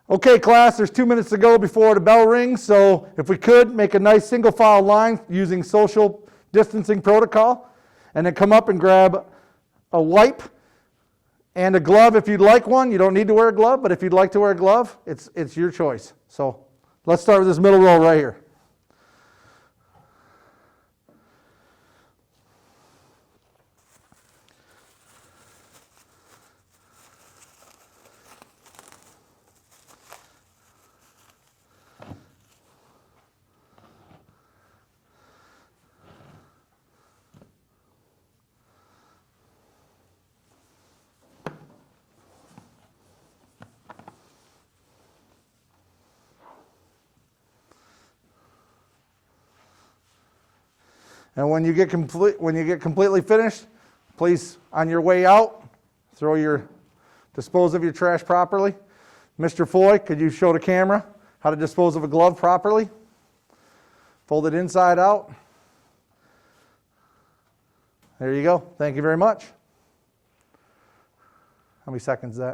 Okay, class, there's 2 minutes to go before the bell rings, so if we could, make a nice single file line using social distancing protocol, and then come up and grab a wipe and a glove if you'd like one. You don't need to wear a glove, but if you'd like to wear a glove, it's your choice. So let's start with this middle row right here. And when you get completely finished, please, on your way out, dispose of your trash properly. Mr. Foy, could you show the camera how to dispose of a glove properly? Fold it inside out. There you go. Thank you very much. How many seconds is that?